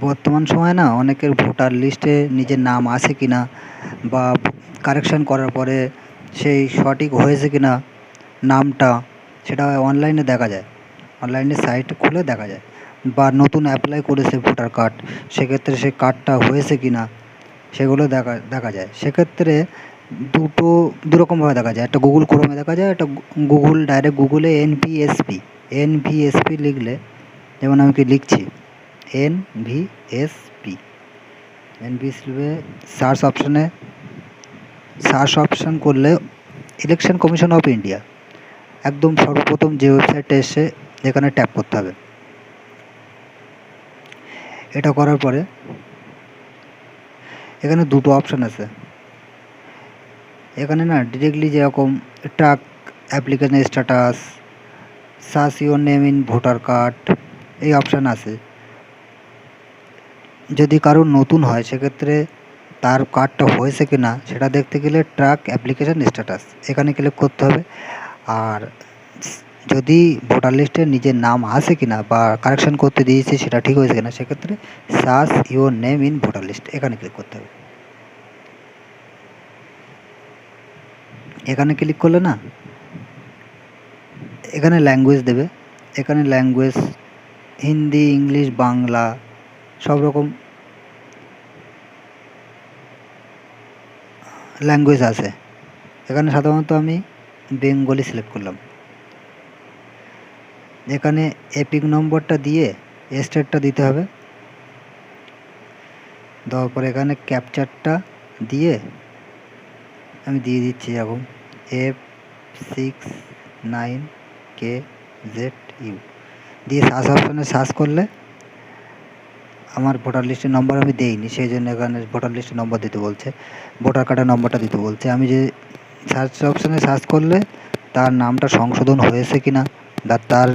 বর্তমান সময়ে না অনেকের ভোটার লিস্টে নিজের নাম আছে কিনা বা কারেকশন করার পরে সেই সঠিক হয়েছে কিনা নামটা, সেটা অনলাইনে দেখা যায়। অনলাইনে সাইট খুলে দেখা যায়। বা নতুন অ্যাপ্লাই করেছে ভোটার কার্ড, সেক্ষেত্রে সেই কার্ডটা হয়েছে কিনা সেগুলো দেখা দেখা যায়। সেক্ষেত্রে দুরকমভাবে দেখা যায়। একটা গুগল ক্রোমে দেখা যায়, একটা ডাইরেক্ট গুগলে এনভিএসপি লিখলে, যেমন আমি কি লিখছি এনভিএসপি, এনভিএসপি সার্চ অপশান করলে ইলেকশন কমিশন অফ ইন্ডিয়া একদম সর্বপ্রথম যে ওয়েবসাইটটা এসে এখানে ট্যাপ করতে হবে। এটা করার পরে এখানে দুটো অপশান আছে। এখানে না ডিরেক্টলি যেরকম track application status, search your name in voter card, এই অপশান আছে। যদি কারোর নতুন হয় সেক্ষেত্রে তার কার্ডটা হয়েছে কি না সেটা দেখতে গেলে ট্র্যাক অ্যাপ্লিকেশন স্ট্যাটাস এখানে ক্লিক করতে হবে। আর যদি ভোটার লিস্টে নিজের নাম আছে কিনা বা কারেকশন করতে দিয়েছি সেটা ঠিক হয়েছে কিনা, সেক্ষেত্রে search your name in voter list এখানে ক্লিক করতে হবে। এখানে ক্লিক করলে না এখানে ল্যাঙ্গুয়েজ দেবে। এখানে ল্যাঙ্গুয়েজ হিন্দি, ইংলিশ, বাংলা সব রকম ল্যাঙ্গুয়েজ আছে। এখানে সাধারণত আমি বেঙ্গলি সিলেক্ট করলাম। এখানে এপিক নম্বরটা দিয়ে স্টেটটা দিতে হবে। দেওয়ার পরে এখানে ক্যাপচারটা দিয়ে আমি দিয়ে দিচ্ছি এখন F69KZU দিয়ে সার্চ অপশানে সার্চ করলে আমার ভোটার লিস্টের নম্বর আমি দেইনি, সেই জন্য এখানে ভোটার লিস্টের নম্বর দিতে বলছে, ভোটার কার্ডের নম্বরটা দিতে বলছে। আমি যে সার্চ অপশানে সার্চ করলে তার নামটা সংশোধন হয়েছে কিনা বা তার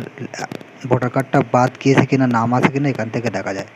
ভোটার কার্ডটা বাদ গিয়েছে কিনা, নাম আছে কিনা এখান থেকে দেখা যায়।